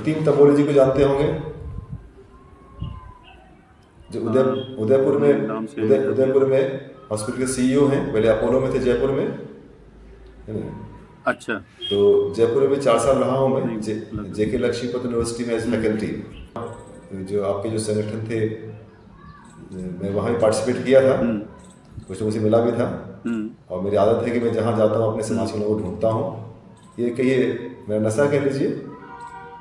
भक्तिम तंबोली जी को जानते होंगे, जो उदयपुर में नाम से अभी। उदयपुर में हॉस्पिटल के सीईओ हैं, पहले अपोलो में थे जयपुर में, है ना। अच्छा। तो जयपुर में 4 साल रहा हूँ मैं, नहीं लग रहा। जेके लक्ष्मीपत यूनिवर्सिटी में एज हम्म। फैकल्टी। जो आपके जो संगठन थे, मैं वहाँ भी पार्टिसिपेट किया था, हम्म। कुछ लोगों से मिला भी था। हम्म। और मेरी आदत है कि मैं जहाँ जाता हूँ अपने समाज हम्म। के लोगों को ढूंढता हूँ। ये कहिए मेरा नशा कह लीजिए,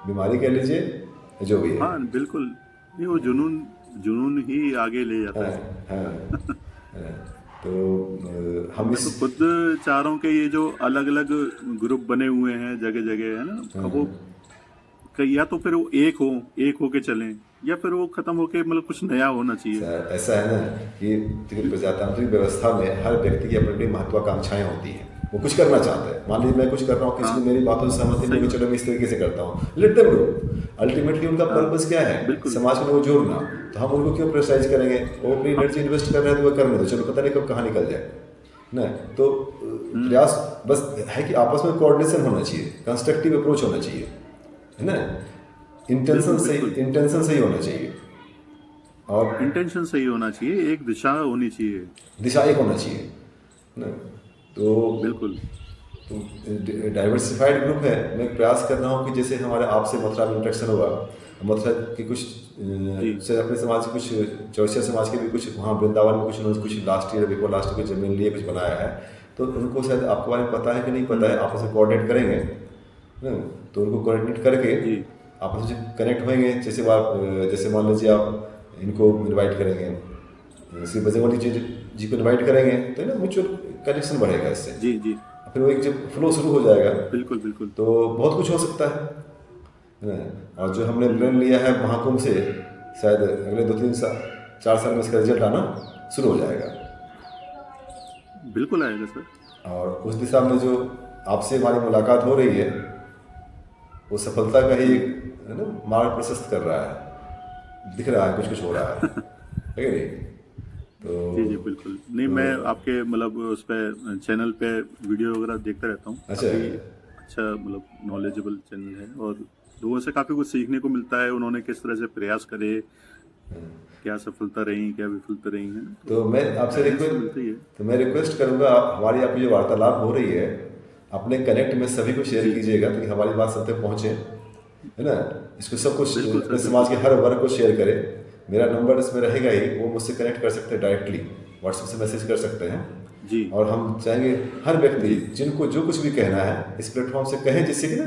बीमारी कह लीजिए, जो भी है। हाँ बिल्कुल, नहीं वो जुनून, जुनून ही आगे ले जाता हाँ, है। हाँ, हाँ। तो हम मैं इस, तो खुद चाह रहा हूँ कि ये जो अलग अलग ग्रुप बने हुए हैं जगह जगह, है ना, अब वो या तो फिर वो एक हो के चलें, या फिर वो खत्म होके मतलब कुछ नया होना चाहिए। ऐसा है ना कि देखिए, प्रजातांत्रिक व्यवस्था में हर व्यक्ति की अपनी अपनी महत्वाकांक्षाएं होती हैं। वो कुछ करना चाहता है, मान लीजिए मैं कुछ कर रहा हूँ, किसी हाँ को मेरी बातों से सहमति नहीं सही होगी, बात। चलो मैं इस तरीके से करता हूँ, लेट देम डू। अल्टीमेटली उनका हाँ पर्पस क्या है, बिल्कुल। समाज को लोगों को जोड़ना। तो हम उनको क्यों प्रेशराइज करेंगे, वो अपनी हाँ। एनर्जी इन्वेस्ट कर रहे हैं तो वो करने दो, चलो पता नहीं कब कहाँ निकल जाए ना। तो हम्म। प्रयास बस है कि आपस में कोऑर्डिनेशन होना चाहिए, कंस्ट्रक्टिव अप्रोच होना चाहिए, है ना। बिल्कुल बिल्कुल। इंटेंशन सही होना चाहिए, और इंटेंशन सही होना चाहिए, एक दिशा होनी चाहिए। दिशा एक होना चाहिए ना। तो बिल्कुल। डाइवर्सिफाइड ग्रुप है। मैं प्रयास कर रहा हूँ कि जैसे हमारे आपसे मथुरा में इंटरेक्शन हुआ, मथुरा के कुछ जी। से अपने समाज के कुछ चौरसिया समाज के भी कुछ वहाँ वृंदावन में कुछ उन्होंने कुछ last year before last year जमीन लिए कुछ बनाया है। तो उनको शायद आपके बारे में पता है कि नहीं पता है, आपस में कोऑर्डिनेट करेंगे ना। तो उनको कोऑर्डिनेट करके जी। आपस में कनेक्ट होंगे। जैसे मान लीजिए आप इनको इनवाइट करेंगे, श्री बजरंगबली जी को इनवाइट करेंगे, तो ना म्यूचुअल कनेक्शन बढ़ेगा इससे। जी। जी फिर वो एक जब फ्लो शुरू हो जाएगा बिल्कुल बिल्कुल। तो बहुत कुछ हो सकता है ना। और जो हमने हम्म। प्लान लिया है महाकुंभ से, शायद अगले 2-3 साल 4 साल में इसका रिजल्ट आना शुरू हो जाएगा। बिल्कुल आएगा सर। और उस दिशा में जो आपसे हमारी मुलाकात हो रही है, वो सफलता का ही हम्म। एक, है ना, मार्ग प्रशस्त कर रहा है। दिख रहा है कुछ कुछ हो रहा है कि नहीं। जी जी तो बिल्कुल। नहीं तो मैं आपके मतलब उस पे चैनल पे वीडियो वगैरह देखता रहता हूँ, अच्छा काफ़ी है। अच्छा मतलब नॉलेजेबल चैनल है, और लोगों से काफ़ी कुछ सीखने को मिलता है, उन्होंने किस तरह से प्रयास करे, क्या सफलता रही क्या विफलता रही हैं, तो तो मैं आपसे गाइडेंस तो मिलती ही है। मैं रिक्वेस्ट करूंगा, हमारी आपकी जो वार्तालाप हो रही है, अपने कनेक्ट में सभी को शेयर जी कीजिएगा ताकि हमारी बात सब तक पहुंचे, है ना। इसको सब कुछ बिल्कुल सर अपने समाज बिल्कुल। के हर वर्ग को शेयर करें। मेरा नंबर इसमें रहेगा ही, वो मुझसे कनेक्ट कर सकते हैं डायरेक्टली, व्हाट्सएप से मैसेज कर सकते हैं। जी और हम चाहेंगे हर व्यक्ति जी जिनको जो कुछ भी कहना है इस प्लेटफॉर्म से कहें, जिससे कि ना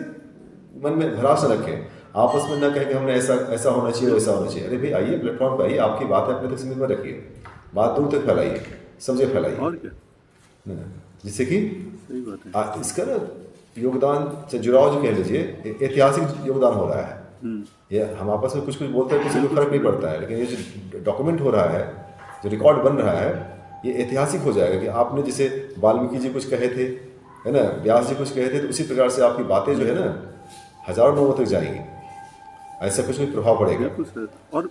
मन में भरास न रखें, आपस में ना कहें कि हमने ऐसा ऐसा होना चाहिए वैसा बिल्कुल। होना चाहिए। अरे भाई आइए प्लेटफॉर्म पे आइए, आपकी बात है अपने तक सीमित में रखिए, बात दूर तक फैलाइए, सब जगह फैलाइए और क्या। ना। जिससे कि सही बात है। इसका ना योगदान से जुड़ाव जो कह लीजिए, ऐतिहासिक योगदान हो रहा है। हम्म। ये हम आपस में कुछ कुछ बोलते हैं, किसी को बिल्कुल फर्क सर नहीं बिल्कुल। पड़ता है, लेकिन ये जो डॉक्यूमेंट हो रहा है, जो रिकॉर्ड बन रहा है, ये ऐतिहासिक हो जाएगा कि आपने जैसे वाल्मीकि जी कुछ कहे थे, है ना, व्यास जी कुछ कहे थे, तो उसी प्रकार से आपकी बातें जो है ना हजारों लोगों तक जाएंगी। ऐसा कुछ भी प्रभाव पड़ेगा। बिल्कुल सर। और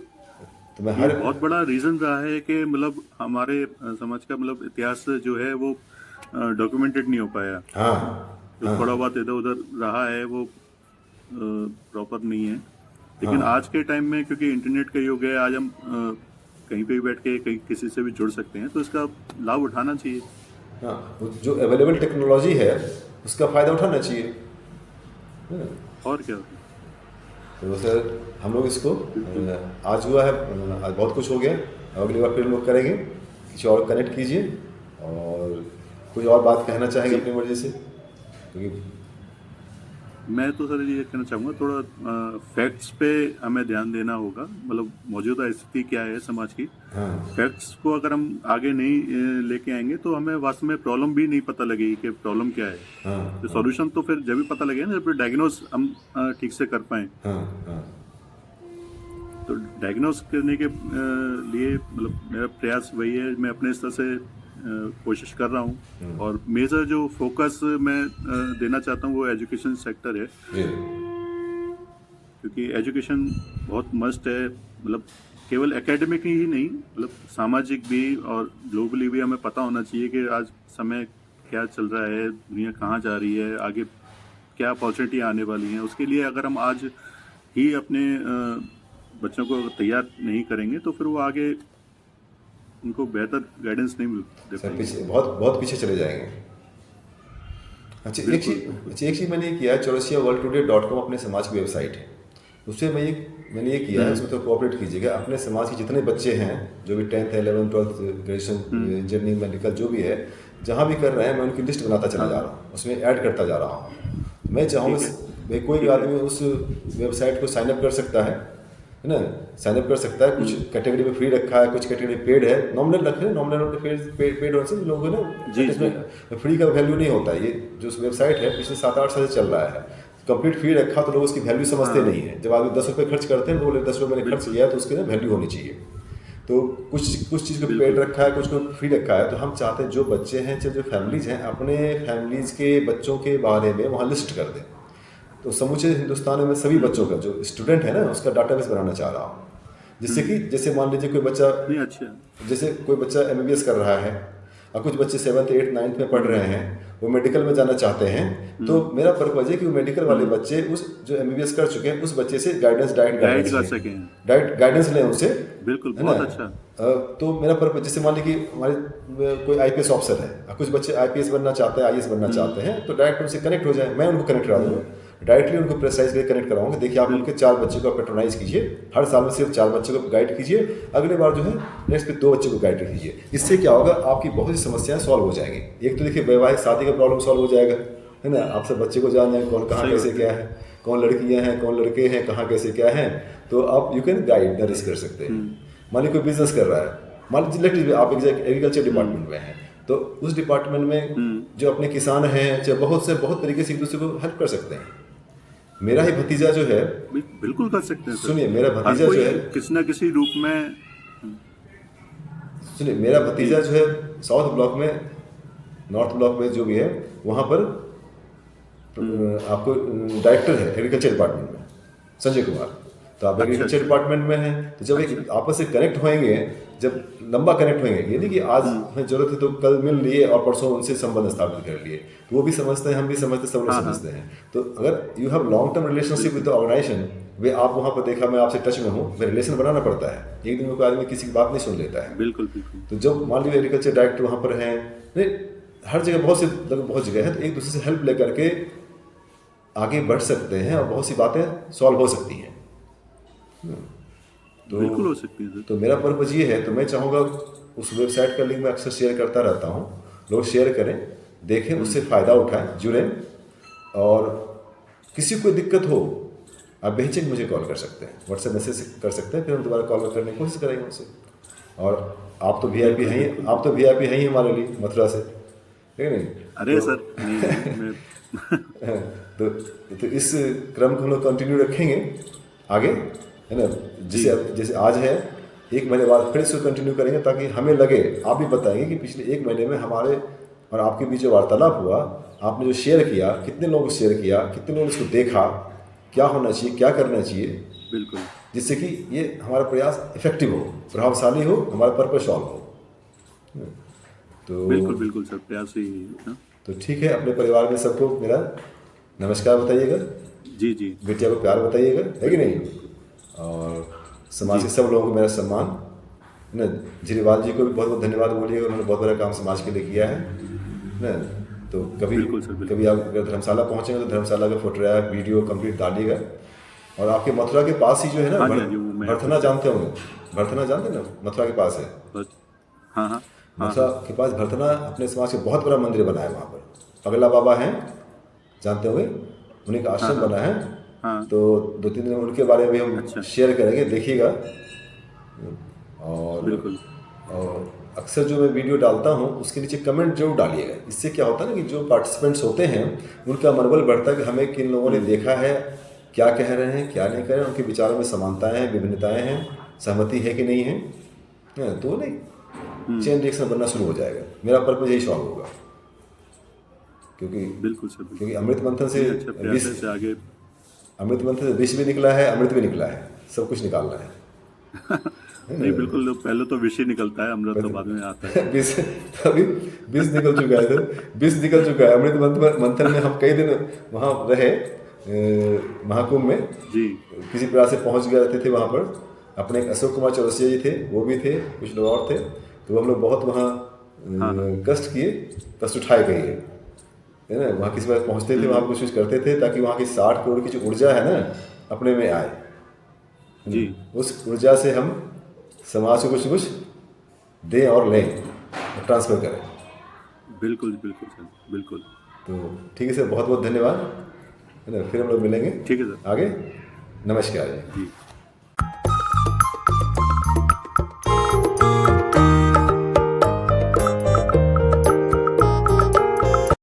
तो मैं ये हर, बहुत बड़ा रीजन रहा है कि मतलब हमारे समाज का मतलब इतिहास जो है वो डॉक्यूमेंटेड नहीं हो पाया। हाँ, जो हाँ, थोड़ा बहुत इधर उधर रहा है वो प्रॉपर नहीं है। लेकिन हाँ, आज के टाइम में क्योंकि इंटरनेट का युग है, आज हम कहीं पे भी बैठ के कहीं किसी से भी जुड़ सकते हैं, तो इसका लाभ उठाना चाहिए। हाँ। वो जो अवेलेबल टेक्नोलॉजी है उसका फ़ायदा उठाना चाहिए, है ना? और क्या होता है। तो सर हम लोग इसको बिल्कुल। आज हुआ है, आज बहुत कुछ हो गया, अगली बार फिर हम लोग करेंगे। किसी और कनेक्ट कीजिए, और कोई और बात कहना चाहेंगे जी अपनी मर्जी से, क्योंकि मैं तो सर ये कहना चाहूँगा, थोड़ा फैक्ट्स पे हमें ध्यान देना होगा, मतलब मौजूदा स्थिति क्या है समाज की। हाँ, फैक्ट्स को अगर हम आगे नहीं लेके आएंगे तो हमें वास्तव में प्रॉब्लम भी नहीं पता लगेगी कि प्रॉब्लम क्या है। हाँ, तो हाँ, सॉल्यूशन तो फिर जब भी पता लगेगा ना, जब डायग्नोस हम ठीक से कर पाए। हाँ, हाँ, तो डायग्नोस करने के लिए मतलब मेरा प्रयास वही है, मैं अपने स्तर से कोशिश कर रहा हूँ, और मेजर जो फोकस मैं देना चाहता हूँ वो एजुकेशन सेक्टर है। जी, क्योंकि एजुकेशन बहुत मस्ट है, मतलब केवल एकेडमिक ही नहीं, मतलब सामाजिक भी और ग्लोबली भी हमें पता होना चाहिए कि आज समय क्या चल रहा है, दुनिया कहाँ जा रही है, आगे क्या अपॉर्चुनिटी आने वाली हैं। उसके लिए अगर हम आज ही अपने बच्चों को तैयार नहीं करेंगे तो फिर वो आगे उनको बेहतर गाइडेंस नहीं मिल दे सर पाएंगे। पीछे बहुत बहुत पीछे चले जाएंगे। बिल्कुल, एक चीज़ मैंने ये किया है, chaurasiaworldtoday.com अपने समाज की वेबसाइट है, उससे मैंने ये किया है, उसमें तो कोऑपरेट कीजिएगा। अपने समाज के जितने बच्चे हैं जो भी 10th 11th 12th graduation engineering medical जो भी है, जहाँ भी कर रहे हैं, मैं उनकी लिस्ट बनाता चला जा रहा हूँ, उसमें ऐड करता जा रहा हूँ। मैं चाहूँगा भाई कोई भी आदमी उस वेबसाइट को साइन अप कर सकता है ना, साइन अप कर सकता है। कुछ कैटेगरी में फ्री रखा है, कुछ कैटेगरी पेड है, नॉमिनल रखे हैं, नॉमिनल और पेड होने से लोगों को ना जी, इसमें फ्री का वैल्यू नहीं होता है। ये जो वेबसाइट है पिछले 7-8 साल से चल रहा है, कंप्लीट फ्री रखा तो लोग उसकी वैल्यू समझते नहीं है। जब आदमी 10 रुपये खर्च करते हैं तो बोले 10 रुपये मैंने खर्च किया है तो उसकी ना वैल्यू होनी चाहिए। तो कुछ चीज़ को पेड रखा है, कुछ को फ्री रखा है। तो हम चाहते हैं जो बच्चे हैं, जो फैमिलीज़ हैं, अपने फैमिलीज़ के बच्चों के बारे में वहाँ लिस्ट कर दें। तो समूचे हिंदुस्तान में सभी बच्चों का जो स्टूडेंट है ना, उसका डाटाबेस बनाना चाह रहा हूँ, जिससे कि जैसे मान लीजिए कोई बच्चा, नहीं अच्छा, जैसे कोई बच्चा MBBS कर रहा है और कुछ बच्चे 7th 8th 9th में पढ़ रहे हैं, वो मेडिकल में जाना चाहते हैं, तो मेरा पर्पज है कि वो मेडिकल वाले बच्चे उस जो MBBS कर चुके हैं उस बच्चे से गाइड कर लें, सकें। गाइडेंस लें उनसे। बिल्कुल, है ना? बहुत अच्छा। तो मेरा पर्पज, जैसे मान लीजिए कि हमारे कोई IPS ऑफिसर है और कुछ बच्चे IPS बनना चाहते हैं, IAS बनना चाहते हैं, तो डायरेक्ट उनसे कनेक्ट हो जाए, मैं उनको कनेक्ट करा दूँगा, डायरेक्टली उनको प्रेसाइज करके कनेक्ट कराऊंगा। देखिए आप उनके 4 बच्चे को पेट्रोनाइज कीजिए, हर साल में सिर्फ 4 बच्चे को गाइड कीजिए, अगले बार जो है नेक्स्ट पे 2 बच्चे को गाइड कीजिए। इससे क्या होगा, आपकी बहुत सी समस्याएं सॉल्व हो जाएंगी। एक तो देखिए वैवाहिक शादी का प्रॉब्लम सॉल्व हो जाएगा, है ना, आप सब बच्चे को जान जाए कौन कहाँ कैसे क्या है, कौन लड़कियाँ हैं कौन लड़के हैं, कहाँ कैसे क्या है, तो आप यू कैन गाइड गाइड कर सकते हैं। मान लीजिए कोई बिजनेस कर रहा है, मान लीजिए आप एग्रीकल्चर डिपार्टमेंट में हैं, तो उस डिपार्टमेंट में जो अपने किसान हैं, चाहे बहुत तरीके से एक दूसरे को हेल्प कर सकते हैं। मेरा ही भतीजा जो है, बिल्कुल कर सकते हैं सर। सुनिए मेरा भतीजा जो है, किसी न किसी रूप में, सुनिए मेरा भतीजा जो है साउथ ब्लॉक में, नॉर्थ ब्लॉक में जो भी है, वहाँ पर आपको डायरेक्टर है एग्रीकल्चर डिपार्टमेंट में, संजय कुमार। तो आप एग्रीकल्चर डिपार्टमेंट में हैं, तो जब एक आपस से कनेक्ट होंगे, जब लंबा कनेक्ट होंगे, ये नहीं कि आज हमें जरूरत है तो कल मिल लिए और परसों उनसे संबंध स्थापित कर लिए, तो वो भी समझते हैं, हम भी समझते, सब लोग समझते हैं। तो अगर you have long term relationship with the organisation, वे आप वहाँ पर देखा मैं आपसे टच में हूँ, वे रिलेशन बनाना पड़ता है। एक दिन में कोई आदमी किसी की बात नहीं सुन लेता है। बिल्कुल बिल्कुल। तो जब मान लीजिए एग्रीकल्चर डायरेक्टर वहाँ पर हैं, नहीं हर जगह बहुत जगह है, तो एक दूसरे से हेल्प लेकर के आगे बढ़ सकते हैं और बहुत सी बातें सॉल्व हो सकती हैं। तो बिल्कुल हो सकती है। तो मेरा पर्पज ये है, तो मैं चाहूँगा उस वेबसाइट का लिंक मैं अक्सर शेयर करता रहता हूँ, लोग शेयर करें, देखें, उससे फ़ायदा उठाएं, जुड़ें, और किसी को दिक्कत हो आप बेहिचक मुझे कॉल कर सकते हैं, व्हाट्सएप मैसेज कर सकते हैं, फिर हम दोबारा कॉल करने की कोशिश करेंगे उनसे। और आप तो VIP हैं ही, आप तो VIP हैं ही हमारे लिए मथुरा से, ठीक है नहीं? अरे सर नहीं, तो इस क्रम को हम लोग कंटिन्यू रखेंगे आगे, है ना, जैसे आज है, 1 महीने बाद फिर इसको कंटिन्यू करेंगे, ताकि हमें लगे, आप भी बताएंगे कि पिछले 1 महीने में हमारे और आपके बीच जो वार्तालाप हुआ, आपने जो शेयर किया, कितने लोगों को शेयर किया, कितने लोगों ने इसको देखा, क्या होना चाहिए, क्या करना चाहिए, बिल्कुल, जिससे कि ये हमारा प्रयास इफेक्टिव हो, प्रभावशाली हो, हमारा पर्पस सॉल्व हो। तो बिल्कुल सर, प्रयास ही है। तो ठीक है, अपने परिवार में सबको मेरा नमस्कार बताइएगा, जी, बेटिया को प्यार बताइएगा, है कि नहीं, और समाज के सब लोगों को मेरा सम्मान, है ना। झिरीवाल जी को भी बहुत बहुत धन्यवाद बोलिएगा, उन्होंने बहुत बड़ा काम समाज के लिए किया है ना। तो कभी आप अगर धर्मशाला पहुँचेंगे तो धर्मशाला का फोटो वीडियो कंप्लीट डालिएगा। और आपके मथुरा के पास ही जो है ना, भरथना जानते होंगे, भरथना जानते हैं ना, मथुरा के पास है। हाँ, मथुरा के पास भरथना अपने समाज के बहुत बड़ा मंदिर बना है, वहाँ पर पगला बाबा हैं, जानते होंगे, उन्हीं का आश्रम बना है। तो 2-3 दिन उनके बारे में भी हम शेयर करेंगे, देखिएगा। और अक्सर जो मैं वीडियो डालता हूँ उसके नीचे कमेंट जरूर डालिएगा। इससे क्या होता है ना कि जो पार्टिसिपेंट्स होते हैं उनका मनोबल बढ़ता है कि हमें किन लोगों ने देखा है, क्या कह रहे हैं, क्या नहीं कह रहे हैं, उनके विचारों में समानताएं हैं, विभिन्नताएं हैं, सहमति है कि नहीं है, तो नहीं चेन रिएक्शन बनना शुरू हो जाएगा। मेरा पर्पज यही सॉल्व होगा, क्योंकि अमृत मंथन से आगे, अमृत मंथन से विष भी निकला है, अमृत भी निकला है, सब कुछ निकालना है। नहीं, बिल्कुल, पहले तो विष ही निकलता है, अमृत तो बाद में आता है। अभी विष निकल चुका है सर, विष निकल चुका है। अमृत मंथन में हम कई दिन वहाँ रहे, महाकुंभ में जी किसी प्रकार से पहुंच गए थे वहाँ पर। अपने एक अशोक कुमार चौरसिया जी थे, वो भी थे, कुछ लोग और थे। तो हम लोग बहुत वहाँ कष्ट किए, कष्ट उठाए कहिए, है ना। वहाँ किसी बार पहुँचते थे, वहाँ कोशिश करते थे ताकि वहाँ की 60 करोड़ की जो ऊर्जा है ना अपने में आए, जी उस ऊर्जा से हम समाज को कुछ कुछ दें और लें, ट्रांसफ़र करें। बिल्कुल बिल्कुल सर, बिल्कुल। तो ठीक है सर, बहुत बहुत धन्यवाद, है ना। फिर हम लोग मिलेंगे ठीक है सर। आगे। नमस्कार जी। जी।